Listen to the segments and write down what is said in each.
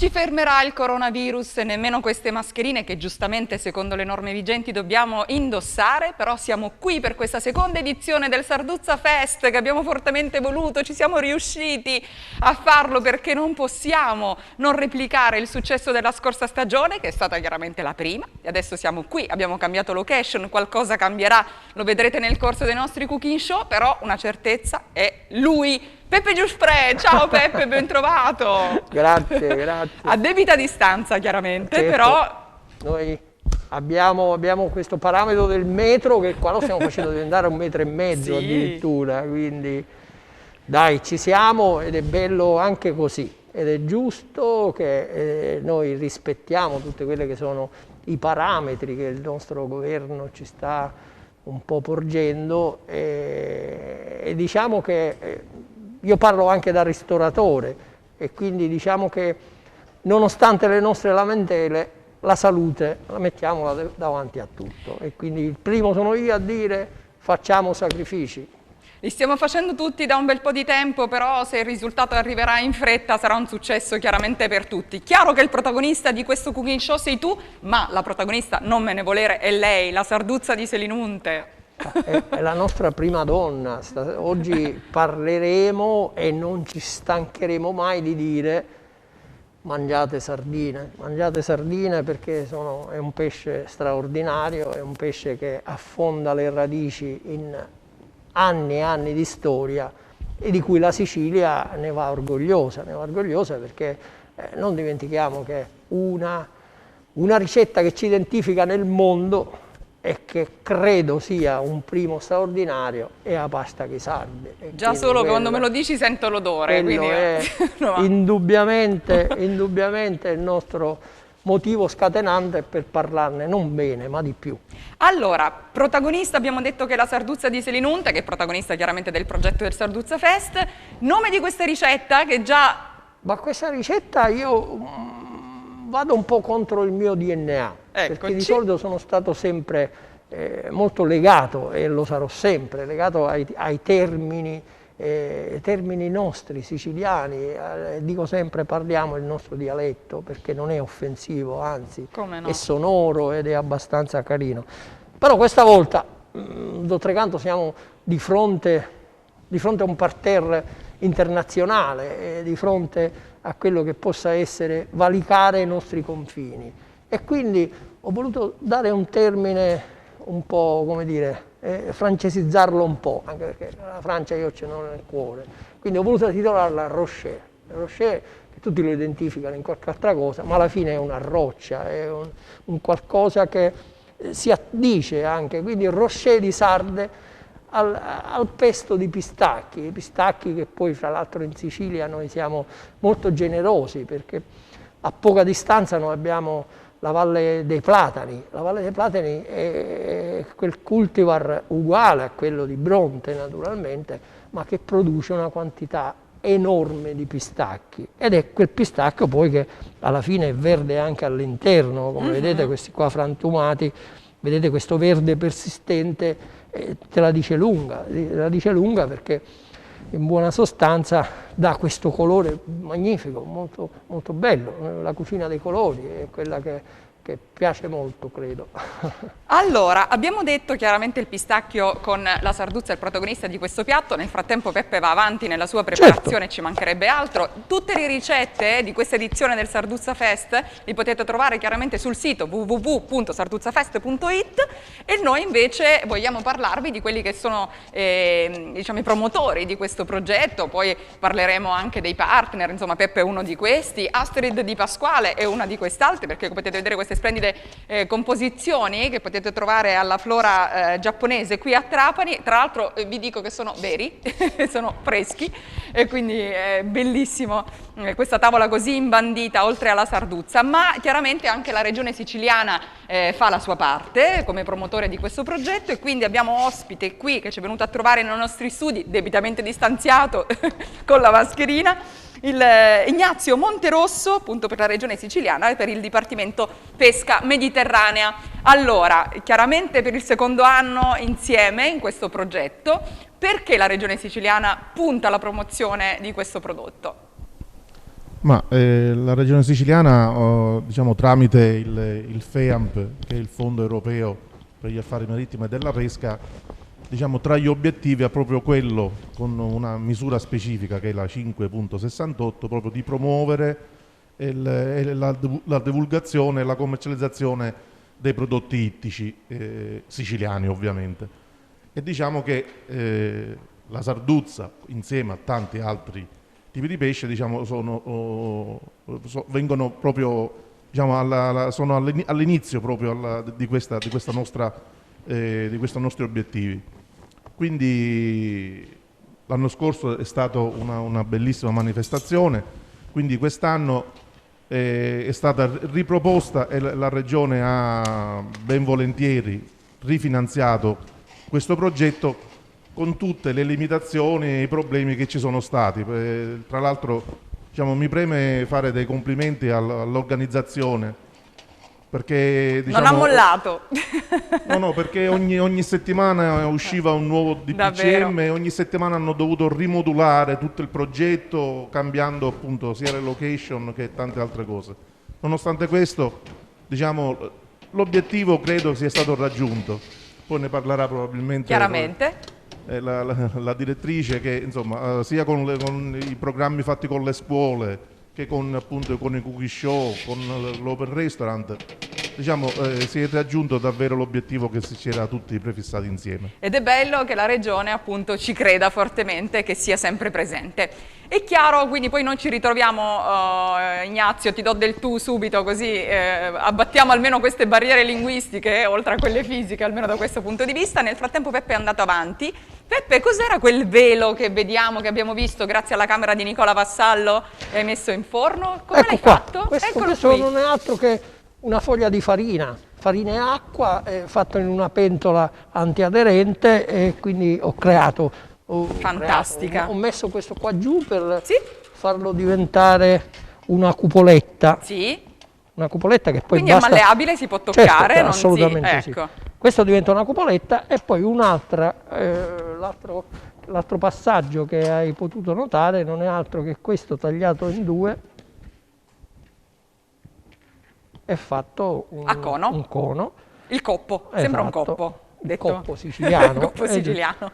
ci fermerà il coronavirus, nemmeno queste mascherine che giustamente secondo le norme vigenti dobbiamo indossare, però siamo qui per questa seconda edizione del Sarduzza Fest che abbiamo fortemente voluto, ci siamo riusciti a farlo perché non possiamo non replicare il successo della scorsa stagione che è stata chiaramente la prima e adesso siamo qui, abbiamo cambiato location, qualcosa cambierà, lo vedrete nel corso dei nostri cooking show, però una certezza è lui. Peppe Giuffre, ciao Peppe, ben trovato. Grazie, grazie. A debita distanza chiaramente, Certo, però... Noi abbiamo questo parametro del metro che qua lo stiamo facendo diventare 1,5 metri Sì. addirittura, quindi dai, ci siamo ed è bello anche così. Ed è giusto che noi rispettiamo tutti quelli che sono i parametri che il nostro governo ci sta un po' porgendo e diciamo che... Io parlo anche da ristoratore e quindi diciamo che nonostante le nostre lamentele la salute la mettiamola davanti a tutto e quindi il primo sono io a dire facciamo sacrifici. Li stiamo facendo tutti da un bel po' di tempo, però se il risultato arriverà in fretta sarà un successo chiaramente per tutti. Chiaro che il protagonista di questo cooking show sei tu, ma la protagonista, non me ne volere, è lei, la Sarduzza di Selinunte. È la nostra prima donna. Oggi parleremo e non ci stancheremo mai di dire mangiate sardine perché è un pesce straordinario, è un pesce che affonda le radici in anni e anni di storia e di cui la Sicilia ne va orgogliosa perché non dimentichiamo che una ricetta che ci identifica nel mondo e che credo sia un primo straordinario è la pasta che sarde. Già solo quando me lo dici sento l'odore. Quindi... è indubbiamente il nostro motivo scatenante per parlarne non bene ma di più. Allora, protagonista abbiamo detto che è la Sarduzza di Selinunte, che è protagonista chiaramente del progetto del Sarduzza Fest. Nome di questa ricetta che già... Ma questa ricetta io vado un po' contro il mio DNA, perché di solito sono stato sempre molto legato, e lo sarò sempre, legato ai termini nostri siciliani, dico sempre parliamo il nostro dialetto, perché non è offensivo, anzi è sonoro ed è abbastanza carino. Però questa volta, d'Oltrecanto, siamo di fronte a un parterre internazionale, di fronte a quello che possa essere valicare i nostri confini e quindi ho voluto dare un termine un po', come dire, francesizzarlo un po', anche perché la Francia io ce l'ho nel cuore, quindi ho voluto titolarla Rocher, che tutti lo identificano in qualche altra cosa, ma alla fine è una roccia, è un qualcosa che si addice anche, quindi Rocher di sarde al pesto di pistacchi, che poi fra l'altro in Sicilia noi siamo molto generosi perché a poca distanza noi abbiamo la Valle dei Platani. La Valle dei Platani è quel cultivar uguale a quello di Bronte naturalmente, ma che produce una quantità enorme di pistacchi ed è quel pistacchio poi che alla fine è verde anche all'interno, come vedete questi qua frantumati, vedete questo verde persistente. Te la dice lunga perché in buona sostanza dà questo colore magnifico, molto, molto bello. La cucina dei colori è quella che piace molto, credo. Allora, abbiamo detto chiaramente il pistacchio con la Sarduzza è il protagonista di questo piatto, nel frattempo Peppe va avanti nella sua preparazione, ci mancherebbe altro. Tutte le ricette di questa edizione del Sarduzza Fest li potete trovare chiaramente sul sito www.sarduzzafest.it e noi invece vogliamo parlarvi di quelli che sono diciamo, i promotori di questo progetto, poi parleremo anche dei partner, insomma Peppe è uno di questi, Astrid Di Pasquale è una di quest'altre perché potete vedere queste splendide composizioni che potete trovare alla Flora giapponese qui a Trapani, tra l'altro vi dico che sono veri, sono freschi e quindi è bellissimo questa tavola così imbandita oltre alla Sarduzza, ma chiaramente anche la regione siciliana fa la sua parte come promotore di questo progetto e quindi abbiamo ospite qui che ci è venuto a trovare nei nostri studi, debitamente distanziato con la mascherina, il Ignazio Monterosso, appunto per la regione siciliana e per il Dipartimento Pesca Mediterranea. Allora, chiaramente per il secondo anno insieme in questo progetto, perché la regione siciliana punta alla promozione di questo prodotto? Ma la regione siciliana, diciamo, tramite il FEAMP, che è il Fondo Europeo per gli Affari Marittimi e della Pesca, diciamo, tra gli obiettivi ha proprio quello, con una misura specifica che è la 5.68, proprio di promuovere la divulgazione e la commercializzazione dei prodotti ittici siciliani, ovviamente. E diciamo che la sarduzza, insieme a tanti altri tipi di pesce, diciamo, vengono proprio, diciamo, sono all'inizio proprio di questi nostri obiettivi. Quindi l'anno scorso è stata una bellissima manifestazione, quindi quest'anno è stata riproposta e la Regione ha ben volentieri rifinanziato questo progetto con tutte le limitazioni e i problemi che ci sono stati. Tra l'altro, diciamo, mi preme fare dei complimenti all'organizzazione, perché, diciamo, non ha mollato. No, perché ogni settimana usciva un nuovo DPCM e ogni settimana hanno dovuto rimodulare tutto il progetto, cambiando appunto sia le location che tante altre cose. Nonostante questo, diciamo, l'obiettivo credo sia stato raggiunto. Poi ne parlerà probabilmente chiaramente la direttrice, che insomma sia con i programmi fatti con le scuole che con i cookie show, con l'open restaurant, diciamo, si è raggiunto davvero l'obiettivo che si c'era tutti prefissati insieme. Ed è bello che la Regione appunto ci creda fortemente e che sia sempre presente. È chiaro, quindi poi non ci ritroviamo, Ignazio, ti do del tu subito, così abbattiamo almeno queste barriere linguistiche, oltre a quelle fisiche, almeno da questo punto di vista. Nel frattempo Peppe è andato avanti. Peppe, cos'era quel velo che vediamo, che abbiamo visto grazie alla camera di Nicola Vassallo e hai messo in forno? Come l'hai fatto? Questo non è altro che una foglia di farina e acqua, fatto in una pentola antiaderente, e quindi ho creato. Fantastica. Ho messo questo qua giù per farlo diventare una cupoletta. Sì. Una cupoletta che poi quindi basta... è malleabile, si può toccare? Certo, assolutamente ecco. sì. Questo diventa una cupoletta, e poi un'altra, l'altro passaggio che hai potuto notare non è altro che questo tagliato in due e fatto a cono. Un cono. Il coppo, esatto. Sembra un coppo. Il coppo siciliano. Il coppo siciliano.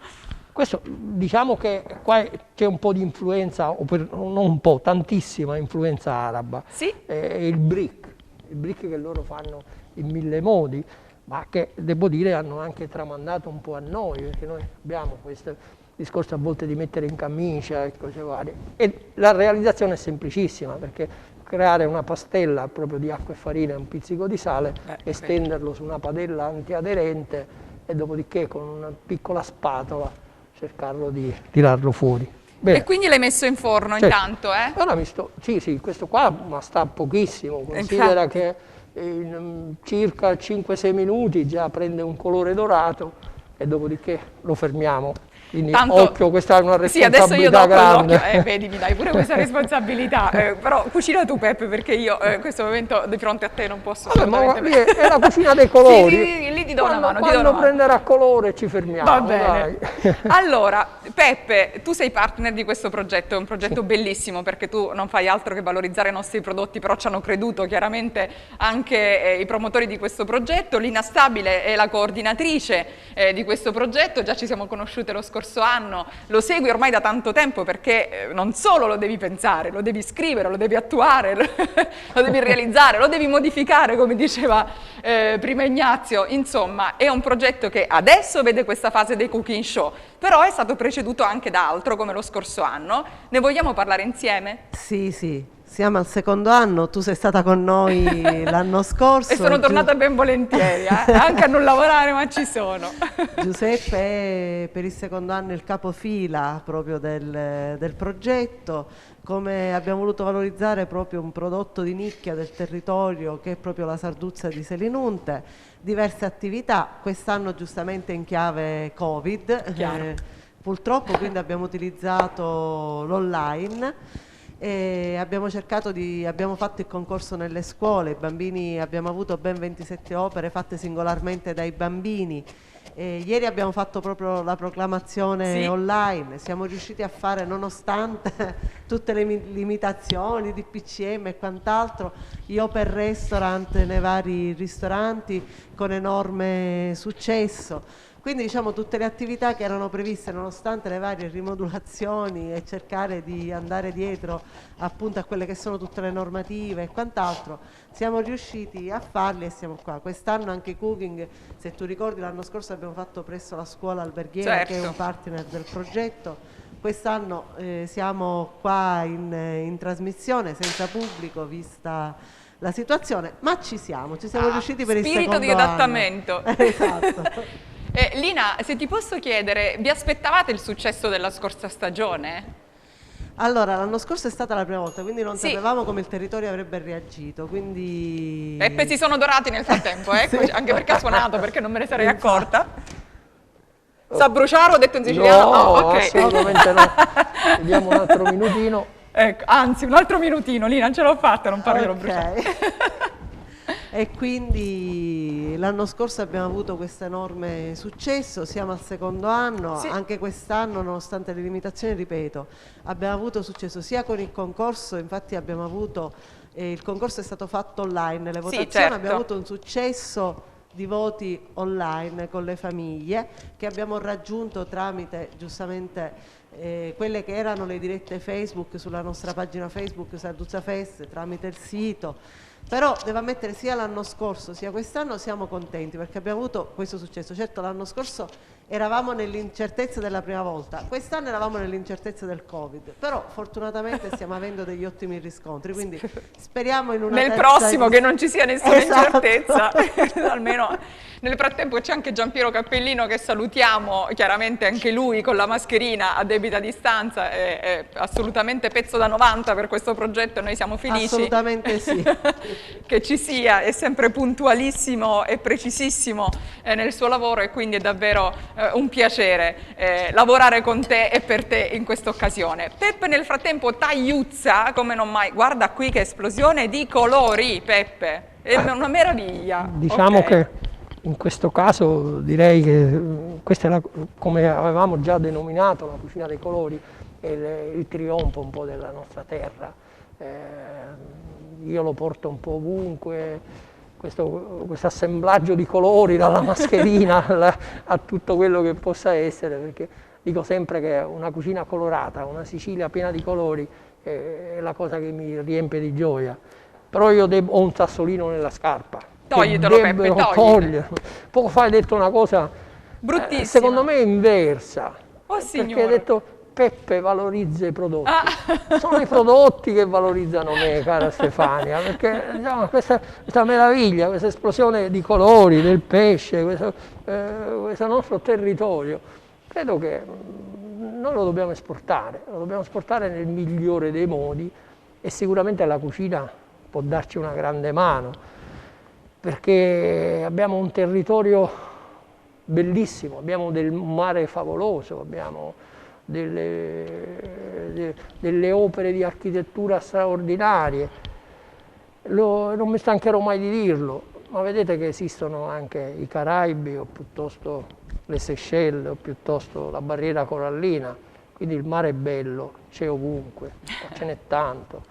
Questo, diciamo che qua c'è un po' di influenza, non un po', tantissima influenza araba. Sì. Il brick che loro fanno in mille modi, ma che devo dire hanno anche tramandato un po' a noi, perché noi abbiamo questo discorso a volte di mettere in camicia e cose varie. E la realizzazione è semplicissima, perché creare una pastella proprio di acqua e farina e un pizzico di sale, estenderlo su una padella antiaderente e dopodiché con una piccola spatola cercarlo di tirarlo fuori. Bene. E quindi l'hai messo in forno intanto, eh? Allora sì, questo qua ma sta pochissimo, considera che in circa 5-6 minuti già prende un colore dorato e dopodiché lo fermiamo. Quindi occhio, questa è una responsabilità adesso io do grande. Vedi, mi dai pure questa responsabilità. Però cucina tu, Peppe, perché io in questo momento di fronte a te non posso assolutamente. Ma è la cucina dei colori. Sì, lì ti do una mano. Quando prenderà colore ci fermiamo. Va bene. Allora, Peppe, tu sei partner di questo progetto, è un progetto bellissimo, perché tu non fai altro che valorizzare i nostri prodotti, però ci hanno creduto chiaramente anche i promotori di questo progetto. Lina Stabile è la coordinatrice di questo progetto, già ci siamo conosciute lo scorso anno, lo segui ormai da tanto tempo, perché non solo lo devi pensare, lo devi scrivere, lo devi attuare, lo devi realizzare, lo devi modificare, come diceva prima Ignazio. Insomma, è un progetto che adesso vede questa fase dei cooking show, però è stato preceduto anche da altro, come lo scorso anno. Ne vogliamo parlare insieme? Sì. Siamo al secondo anno, tu sei stata con noi l'anno scorso. E sono tornata ben volentieri, anche a non lavorare, ma ci sono. Giuseppe è per il secondo anno il capofila proprio del progetto. Come abbiamo voluto valorizzare proprio un prodotto di nicchia del territorio, che è proprio la sarduzza di Selinunte, diverse attività, quest'anno giustamente in chiave Covid, purtroppo, quindi abbiamo utilizzato l'online. E abbiamo fatto il concorso nelle scuole, i bambini, abbiamo avuto ben 27 opere fatte singolarmente dai bambini Ieri abbiamo fatto proprio la proclamazione online, siamo riusciti a fare, nonostante tutte le limitazioni di PCM e quant'altro, io per restaurant nei vari ristoranti con enorme successo. Quindi diciamo tutte le attività che erano previste nonostante le varie rimodulazioni e cercare di andare dietro appunto a quelle che sono tutte le normative e quant'altro, siamo riusciti a farli e siamo qua. Quest'anno anche Cooking, se tu ricordi l'anno scorso abbiamo fatto presso la scuola alberghiera che è un partner del progetto, quest'anno siamo qua in trasmissione senza pubblico vista la situazione, ma ci siamo riusciti per il secondo spirito di adattamento. Esatto. Lina, se ti posso chiedere, vi aspettavate il successo della scorsa stagione? Allora, l'anno scorso è stata la prima volta, quindi non sapevamo come il territorio avrebbe reagito, quindi... Peppe si sono dorati nel frattempo, anche perché ha suonato, perché non me ne sarei accorta. Sa bruciare, ho detto in siciliano? No, okay. Assolutamente no. Vediamo un altro minutino. Ecco, anzi, un altro minutino, Lina, ce l'ho fatta, non parlerò bruciare. E quindi l'anno scorso abbiamo avuto questo enorme successo, siamo al secondo anno, anche quest'anno nonostante le limitazioni, ripeto, abbiamo avuto successo sia con il concorso, infatti abbiamo avuto, il concorso è stato fatto online, le votazioni abbiamo avuto un successo di voti online con le famiglie che abbiamo raggiunto tramite giustamente quelle che erano le dirette Facebook sulla nostra pagina Facebook Sarduzza Fest, tramite il sito. Però devo ammettere, sia l'anno scorso sia quest'anno siamo contenti perché abbiamo avuto questo successo. Certo, l'anno scorso eravamo nell'incertezza della prima volta, quest'anno eravamo nell'incertezza del Covid, però fortunatamente stiamo avendo degli ottimi riscontri, quindi speriamo in una nel prossimo che non ci sia nessuna incertezza. Almeno nel frattempo c'è anche Giampiero Cappellino che salutiamo, chiaramente anche lui con la mascherina a debita distanza, è assolutamente pezzo da 90 per questo progetto e noi siamo felici. Assolutamente sì. Che ci sia, è sempre puntualissimo e precisissimo nel suo lavoro e quindi è davvero un piacere lavorare con te e per te in questa occasione. Peppe nel frattempo tagliuzza come non mai, guarda qui che esplosione di colori, Peppe, è una meraviglia. Diciamo che in questo caso direi che questa è come avevamo già denominato la cucina dei colori, è il trionfo un po' della nostra terra. Io lo porto un po' ovunque, questo assemblaggio di colori, dalla mascherina a tutto quello che possa essere, perché dico sempre che una cucina colorata, una Sicilia piena di colori è la cosa che mi riempie di gioia. Però io ho un sassolino nella scarpa. Toglitelo Peppe, toglitelo. Poco fa hai detto una cosa bruttissima, secondo me inversa, perché hai detto Peppe valorizza i prodotti. Sono i prodotti che valorizzano me, cara Stefania, perché diciamo, questa meraviglia, questa esplosione di colori del pesce, questo nostro territorio, credo che noi lo dobbiamo esportare nel migliore dei modi e sicuramente la cucina può darci una grande mano, perché abbiamo un territorio bellissimo, abbiamo del mare favoloso, abbiamo delle opere di architettura straordinarie. Non mi stancherò mai di dirlo, ma vedete che esistono anche i Caraibi o piuttosto le Seychelles o piuttosto la barriera corallina, quindi il mare è bello, c'è ovunque, ce n'è tanto.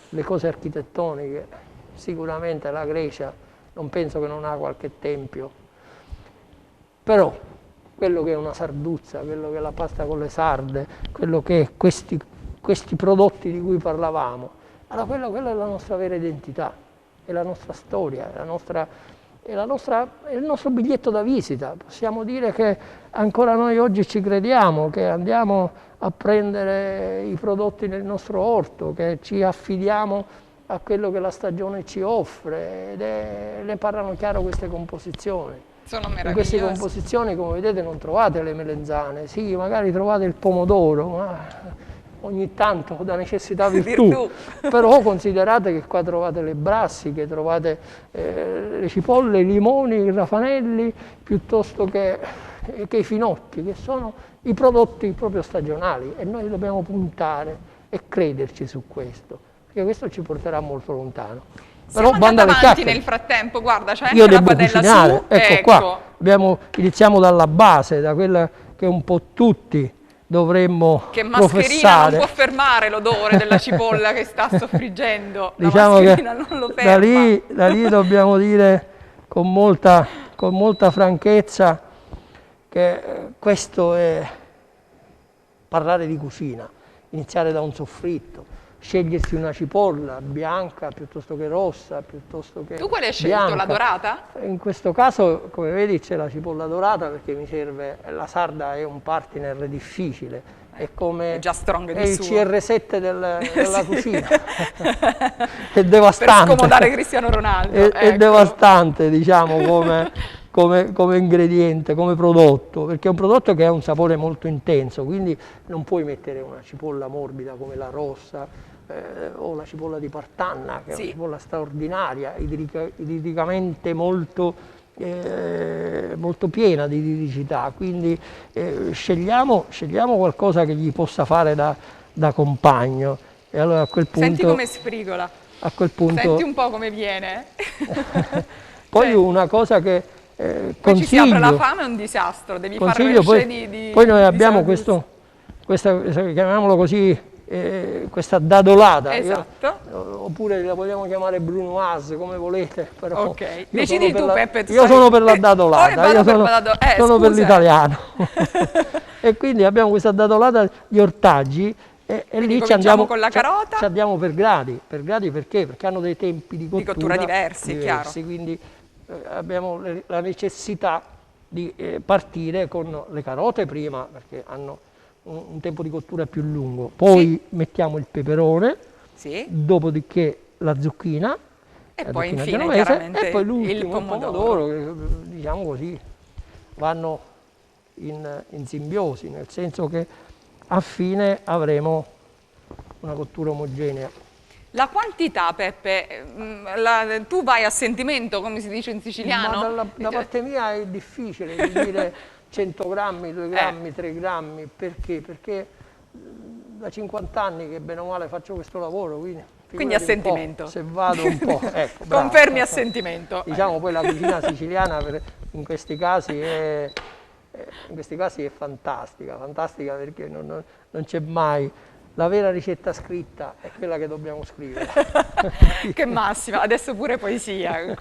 Le cose architettoniche, sicuramente la Grecia non penso che non ha qualche tempio, però quello che è una sarduzza, quello che è la pasta con le sarde, quello che è questi prodotti di cui parlavamo, allora quella è la nostra vera identità, è la nostra storia, è il nostro biglietto da visita. Possiamo dire che ancora noi oggi ci crediamo, che andiamo a prendere i prodotti nel nostro orto, che ci affidiamo a quello che la stagione ci offre, ne parlano chiaro queste composizioni. Sono in queste composizioni, come vedete, non trovate le melenzane, sì, magari trovate il pomodoro, ma ogni tanto da necessità virtù. Però considerate che qua trovate le brassiche, trovate le cipolle, i limoni, i raffanelli, piuttosto che i finocchi, che sono i prodotti proprio stagionali, e noi dobbiamo puntare e crederci su questo, perché questo ci porterà molto lontano. Siamo andati avanti nel frattempo, guarda, c'è anche io la devo padella cucinare, su, ecco qua, iniziamo dalla base, da quella che un po' tutti dovremmo che mascherina professare. non può fermare l'odore della cipolla che sta soffriggendo, diciamo la mascherina non lo ferma. Da lì dobbiamo dire con molta franchezza che questo è parlare di cucina, iniziare da un soffritto, scegliersi una cipolla bianca piuttosto che rossa, piuttosto che Tu quale hai bianca. scelto? La dorata? In questo caso, come vedi, c'è la cipolla dorata perché mi serve, la sarda è un partner difficile, è come è già strong di il suo. CR7 della cucina, è devastante. Per scomodare Cristiano Ronaldo. È devastante, diciamo, come ingrediente, come prodotto, perché è un prodotto che ha un sapore molto intenso, quindi non puoi mettere una cipolla morbida come la rossa, o la cipolla di Partanna, che è una cipolla straordinaria, idricamente molto piena di idricità, quindi scegliamo qualcosa che gli possa fare da compagno, e allora a quel punto... Senti come sfrigola, a quel punto, senti un po' come viene. Poi una cosa che poi ci si apre la fame, è un disastro, devi fare le poi noi abbiamo questa, chiamiamolo così, questa dadolata, esatto. Oppure la vogliamo chiamare brunoise, come volete, però ok, decidi tu, Peppe. Io sono per la dadolata, io sono per l'italiano. E quindi abbiamo questa dadolata di ortaggi e lì ci andiamo con la carota. Ci andiamo per gradi perché? Perché hanno dei tempi di cottura diversi, chiaro. Quindi abbiamo la necessità di partire con le carote prima, perché hanno un tempo di cottura più lungo, poi mettiamo il peperone, dopodiché la zucchina, e la poi zucchina infine genovese, chiaramente e poi l'ultimo, il pomodoro, che diciamo così vanno in simbiosi, nel senso che a fine avremo una cottura omogenea. La quantità, Peppe, tu vai a sentimento, come si dice in siciliano? Ma da parte mia è difficile di dire 100 grammi, 2 grammi, 3 grammi, perché? Perché da 50 anni che bene o male faccio questo lavoro, quindi a sentimento. Se vado un po', ecco, confermi a sentimento. Diciamo poi la cucina siciliana in questi casi è fantastica perché non c'è mai. La vera ricetta scritta è quella che dobbiamo scrivere. Che massima, adesso pure poesia.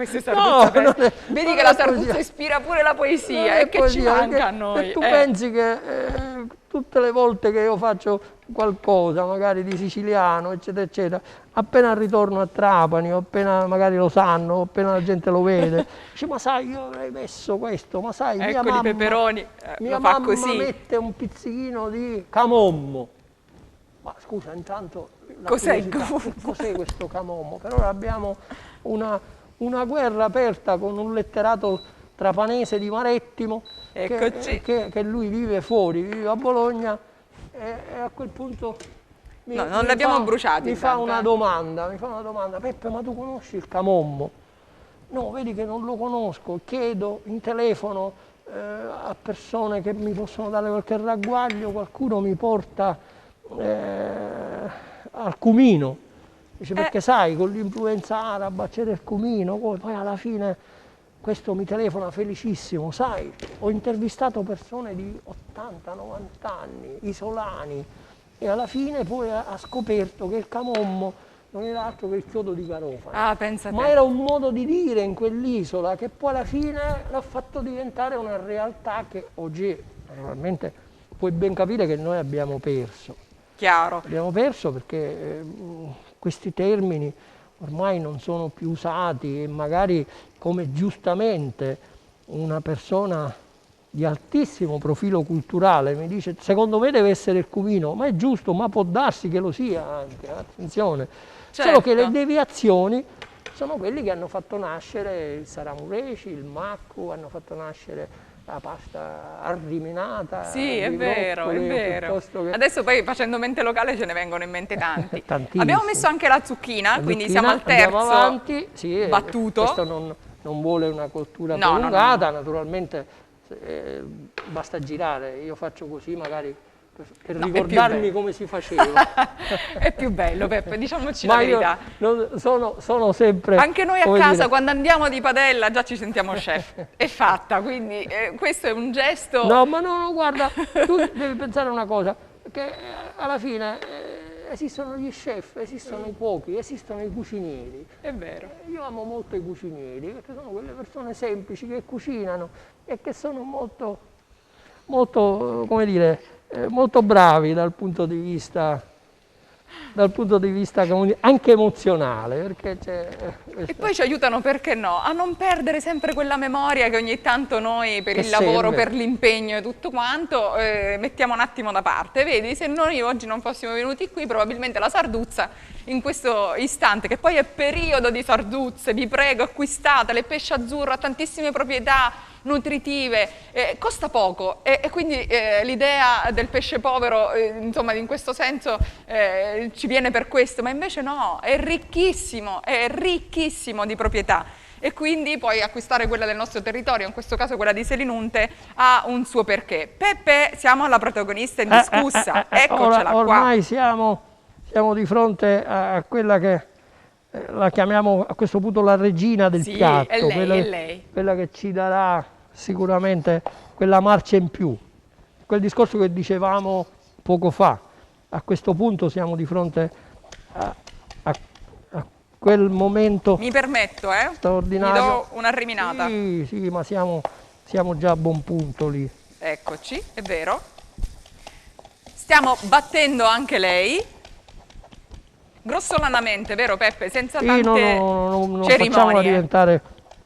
Vedi che la Sarduzza ispira pure la poesia, e che ci manca a noi. Tu pensi che tutte le volte che io faccio qualcosa, magari di siciliano, eccetera, eccetera, appena ritorno a Trapani, o appena magari lo sanno, o appena la gente lo vede, dice: ma sai, io avrei messo questo, ma sai, mia mamma, i peperoni, mia mamma mette un pizzichino di camommo. Ma scusa, intanto cos'è questo camommo? Per ora abbiamo una guerra aperta con un letterato trapanese di Marettimo che lui vive fuori, vive a Bologna, e a quel punto non li abbiamo bruciati. Mi fa una domanda, Peppe, ma tu conosci il camommo? No, vedi che non lo conosco, chiedo in telefono a persone che mi possono dare qualche ragguaglio, qualcuno mi porta al cumino, dice, perché sai, con l'influenza araba c'era il cumino, poi alla fine questo mi telefona felicissimo, sai, ho intervistato persone di 80-90 anni, isolani, e alla fine poi ha scoperto che il camommo non era altro che il chiodo di garofano, ma era un modo di dire in quell'isola che poi alla fine l'ha fatto diventare una realtà che oggi naturalmente puoi ben capire che noi abbiamo perso. Chiaro. Abbiamo perso perché questi termini ormai non sono più usati, e magari, come giustamente una persona di altissimo profilo culturale mi dice, secondo me deve essere il cumino, ma è giusto, ma può darsi che lo sia anche, attenzione. Certo. Solo che le deviazioni sono quelli che hanno fatto nascere il saramureci, il maccu, hanno fatto nascere la pasta arriminata. Sì, è vero, è vero. Adesso poi, facendo mente locale, ce ne vengono in mente tanti. Abbiamo messo anche la zucchina, quindi siamo al terzo avanti. Sì, battuto. Questo non vuole una cottura prolungata, naturalmente basta girare. Io faccio così, magari per ricordarmi come si faceva. È più bello, Peppe, diciamoci la verità. Sono sempre... Anche noi a casa, quando andiamo di padella, già ci sentiamo chef. È fatta, quindi questo è un gesto... No, ma no, guarda, tu devi pensare una cosa, che alla fine esistono gli chef, esistono i cuochi, esistono i cucinieri. È vero. Io amo molto i cucinieri, perché sono quelle persone semplici che cucinano e che sono molto, come dire, molto bravi dal punto di vista anche emozionale, perché e poi ci aiutano, perché no, a non perdere sempre quella memoria che ogni tanto noi per il lavoro, per l'impegno e tutto quanto mettiamo un attimo da parte. Vedi, se noi oggi non fossimo venuti qui, probabilmente la sarduzza in questo istante, che poi è periodo di sarduzze, vi prego, acquistatele, pesce azzurro ha tantissime proprietà nutritive, costa poco e quindi l'idea del pesce povero, insomma, in questo senso ci viene per questo, ma invece no, è ricchissimo di proprietà. E quindi poi acquistare quella del nostro territorio, in questo caso quella di Selinunte, ha un suo perché. Peppe, siamo alla protagonista indiscussa, eccocela qua. Ormai siamo di fronte a quella che la chiamiamo a questo punto la regina del piatto, è lei. Quella che ci darà sicuramente quella marcia in più, quel discorso che dicevamo poco fa. A questo punto siamo di fronte a quel momento. Mi permetto, straordinario. Gli do una riminata. Sì, ma siamo già a buon punto lì. Eccoci, è vero. Stiamo battendo anche lei. Grossolanamente, vero Peppe? Senza tante non cerimonie. Facciamola diventare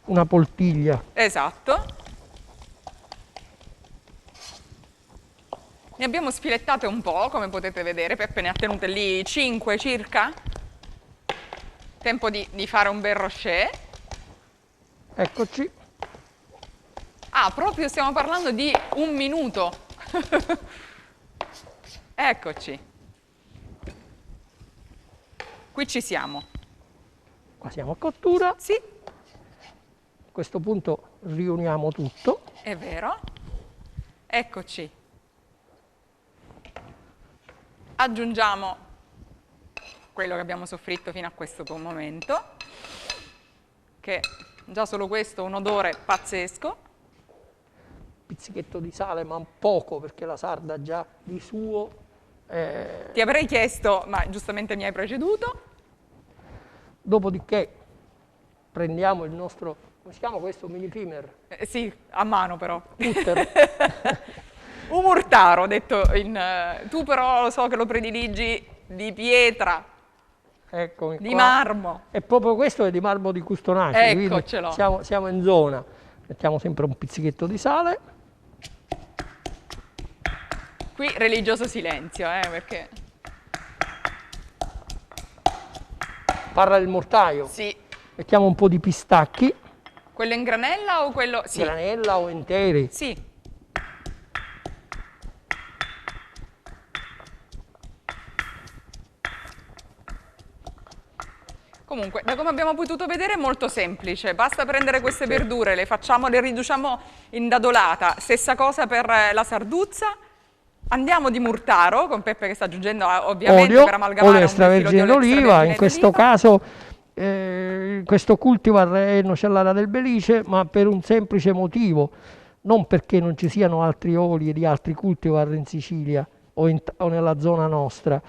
una poltiglia. Esatto. Ne abbiamo sfilettate un po', come potete vedere. Peppe ne ha tenute lì 5 circa. Tempo di fare un bel rocher. Eccoci. Ah, proprio stiamo parlando di 1 minuto. Eccoci. Qui ci siamo. Qua siamo a cottura. Sì. A questo punto riuniamo tutto. È vero. Eccoci. Aggiungiamo quello che abbiamo soffritto fino a questo momento, che già solo questo ha un odore pazzesco. Pizzichetto di sale, ma poco, perché la sarda già di suo... Ti avrei chiesto, ma giustamente mi hai preceduto. Dopodiché prendiamo il nostro, come si chiama questo, mini primer? Sì, a mano però. Cutter. Un murtaro, detto tu però lo so che lo prediligi di pietra. Eccomi di qua. Marmo. E proprio questo è di marmo di Custonaci. Eccocelo. Siamo in zona. Mettiamo sempre un pizzichetto di sale. Qui religioso silenzio, perché... Parla il mortaio. Sì. Mettiamo un po' di pistacchi. Quello in granella o quello... Sì. Granella o interi. Sì. Comunque, da come abbiamo potuto vedere è molto semplice, basta prendere queste verdure, le riduciamo in dadolata, stessa cosa per la sarduzza, andiamo di murtaro, con Peppe che sta aggiungendo ovviamente per amalgamare olio extravergine d'oliva, in questo caso questo cultivar è nocellata del Belice, ma per un semplice motivo, non perché non ci siano altri oli di altri cultivar in Sicilia o nella zona nostra,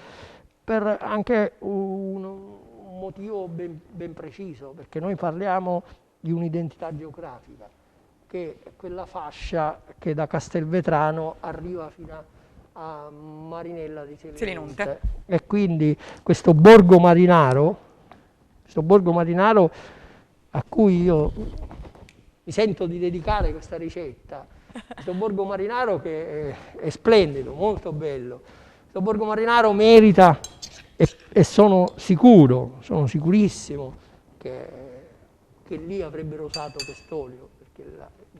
per anche un motivo ben preciso, perché noi parliamo di un'identità geografica, che è quella fascia che da Castelvetrano arriva fino a Marinella di Selinunte. E quindi questo borgo marinaro a cui io mi sento di dedicare questa ricetta, questo borgo marinaro che è splendido, molto bello, questo borgo marinaro merita. E sono sicurissimo che lì avrebbero usato quest'olio,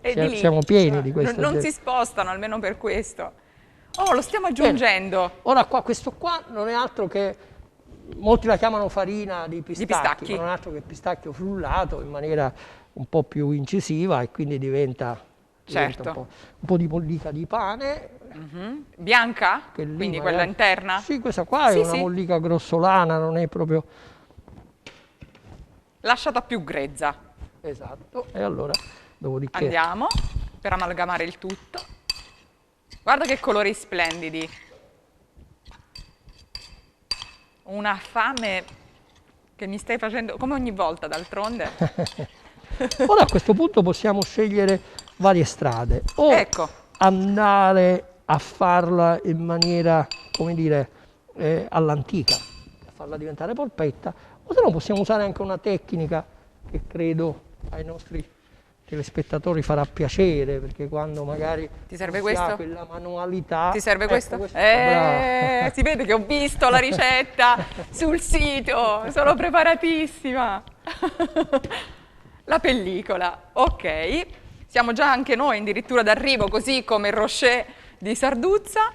perché siamo pieni di questo. Non si spostano, almeno per questo. Oh, lo stiamo aggiungendo. Bene. Ora questo qua non è altro che, molti la chiamano farina di pistacchi, ma non è altro che pistacchio frullato in maniera un po' più incisiva e quindi diventa Certo. Un po' di mollica di pane. Bianca? Quindi quella interna? Sì, questa qua è una mollica grossolana, non è proprio... Lasciata più grezza. Esatto, e allora, dopodiché... Andiamo per amalgamare il tutto. Guarda che colori splendidi. Una fame che mi stai facendo, come ogni volta d'altronde. Ora a questo punto possiamo scegliere varie strade. O andare a farla in maniera, come dire, all'antica, a farla diventare polpetta, o se no possiamo usare anche una tecnica che credo ai nostri telespettatori farà piacere, perché quando magari ti serve ha quella manualità... Ti serve questo? Si vede che ho visto la ricetta sul sito, sono preparatissima. La pellicola, ok. Siamo già anche noi addirittura d'arrivo, così come il Rocher di Sarduzza.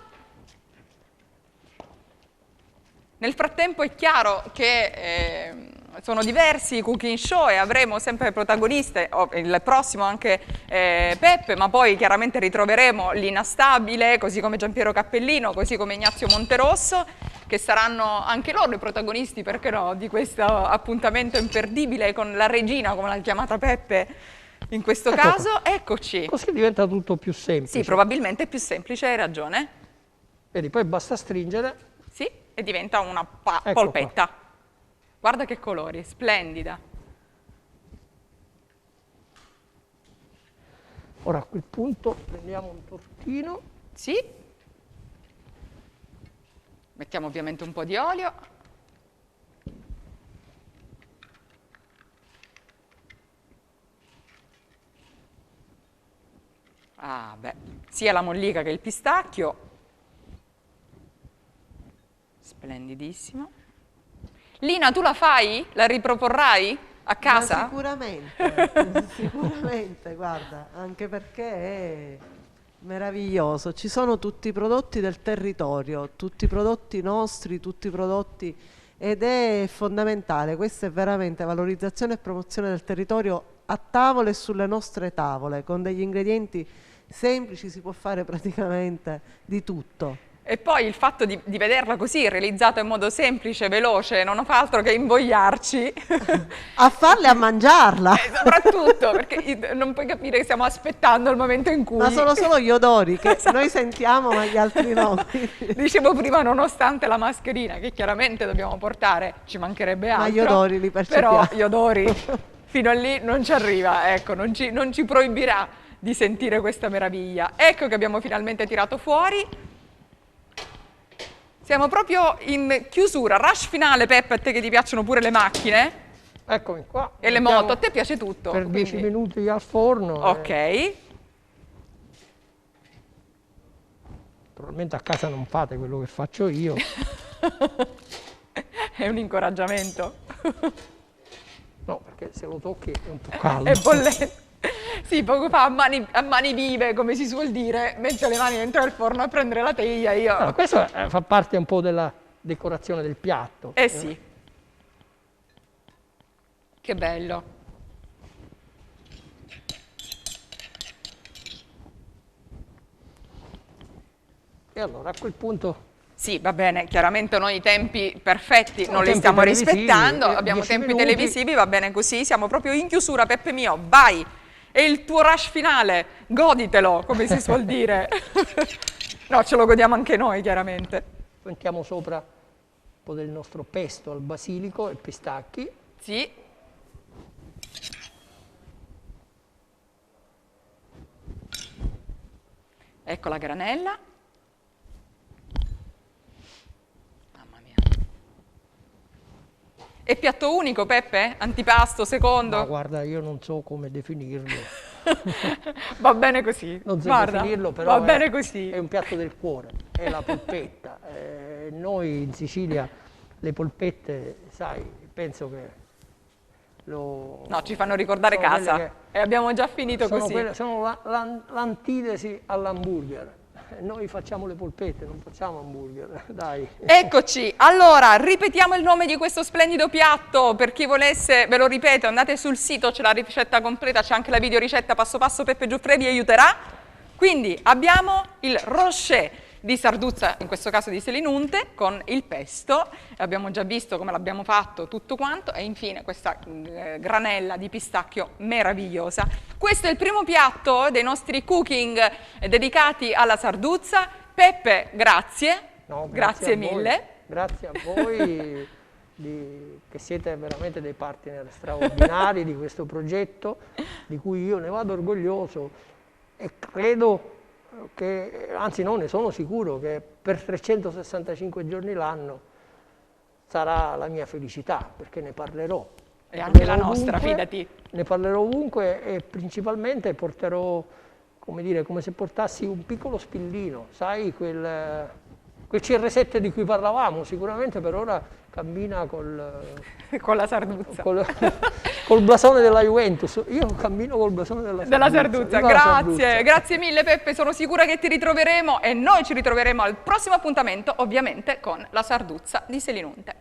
Nel frattempo è chiaro che sono diversi i cooking show e avremo sempre protagoniste, il prossimo anche Peppe, ma poi chiaramente ritroveremo Lina Stabile, così come Giampiero Cappellino, così come Ignazio Monterosso, che saranno anche loro i protagonisti, perché no, di questo appuntamento imperdibile con la regina, come l'ha chiamata Peppe in questo caso. Eccoci. Così diventa tutto più semplice. Sì, probabilmente è più semplice, hai ragione. Vedi, poi basta stringere. Sì, e diventa una polpetta. Qua. Guarda che colori, splendida. Ora a quel punto prendiamo un tortino. Sì. Mettiamo ovviamente un po' di olio. Ah, beh, sia la mollica che il pistacchio. Splendidissimo. Lina, tu la fai? La riproporrai a casa? Ma sicuramente, sicuramente, guarda, anche perché è meraviglioso. Ci sono tutti i prodotti del territorio, tutti i prodotti nostri, tutti i prodotti, ed è fondamentale. Questa è veramente valorizzazione e promozione del territorio a tavola e sulle nostre tavole. Con degli ingredienti semplici si può fare praticamente di tutto. E poi il fatto di vederla così, realizzata in modo semplice, veloce, non fa altro che invogliarci. A farla e a mangiarla. Soprattutto, perché non puoi capire che stiamo aspettando il momento in cui... Ma sono solo gli odori che noi sentiamo, ma gli altri no. Dicevo prima, nonostante la mascherina, che chiaramente dobbiamo portare, ci mancherebbe altro. Ma gli odori li percepiamo. Però gli odori, fino a lì non ci arriva, ecco, non ci proibirà di sentire questa meraviglia. Ecco che abbiamo finalmente tirato fuori. Siamo proprio in chiusura, rush finale. Peppe, a te che ti piacciono pure le macchine. Eccomi qua. E le moto, a te piace tutto. Per 10 minuti al forno. Ok. Naturalmente a casa non fate quello che faccio io. È un incoraggiamento. No, perché se lo tocchi è un po' caldo. È bollente. Sì, poco fa a mani vive, come si suol dire, metto le mani dentro il forno a prendere la teglia io. No, questo fa parte un po' della decorazione del piatto. Sì. Che bello. E allora a quel punto... Sì, va bene, chiaramente noi i tempi perfetti non li stiamo rispettando, abbiamo tempi televisivi, va bene così, siamo proprio in chiusura. Peppe mio, vai! È il tuo rush finale, goditelo, come si suol dire. No, ce lo godiamo anche noi, chiaramente. Mettiamo sopra un po' del nostro pesto al basilico e pistacchi. Sì. Ecco la granella. Mamma mia. È piatto unico, Peppe? Antipasto, secondo? Ma guarda, io non so come definirlo. Va bene così. Non so guarda, definirlo, però va bene così. È un piatto del cuore, è la polpetta. Noi in Sicilia le polpette, sai, penso che No, ci fanno ricordare casa. E abbiamo già finito così. Sono l'antitesi all'hamburger. noi facciamo le polpette, non facciamo hamburger, dai. Eccoci, allora ripetiamo il nome di questo splendido piatto, per chi volesse, ve lo ripeto, andate sul sito, c'è la ricetta completa, c'è anche la videoricetta passo passo, Peppe Giuffre vi aiuterà. Quindi abbiamo il rocher di Sarduzza, in questo caso di Selinunte, con il pesto, abbiamo già visto come l'abbiamo fatto tutto quanto, e infine questa granella di pistacchio meravigliosa. Questo è il primo piatto dei nostri cooking dedicati alla Sarduzza. Peppe, grazie, No, grazie mille. Grazie a voi che siete veramente dei partner straordinari di questo progetto, di cui io ne vado orgoglioso e credo che, anzi no, ne sono sicuro, che per 365 giorni l'anno sarà la mia felicità, perché ne parlerò. E anche la nostra, fidati. Ne parlerò ovunque e principalmente porterò, come dire, come se portassi un piccolo spillino, sai, quel CR7 di cui parlavamo, sicuramente per ora cammina con la Sarduzza. Col blasone della Juventus. Io cammino col blasone della Sarduzza. Grazie, grazie mille Peppe, sono sicura che ti ritroveremo e noi ci ritroveremo al prossimo appuntamento, ovviamente con la Sarduzza di Selinunte.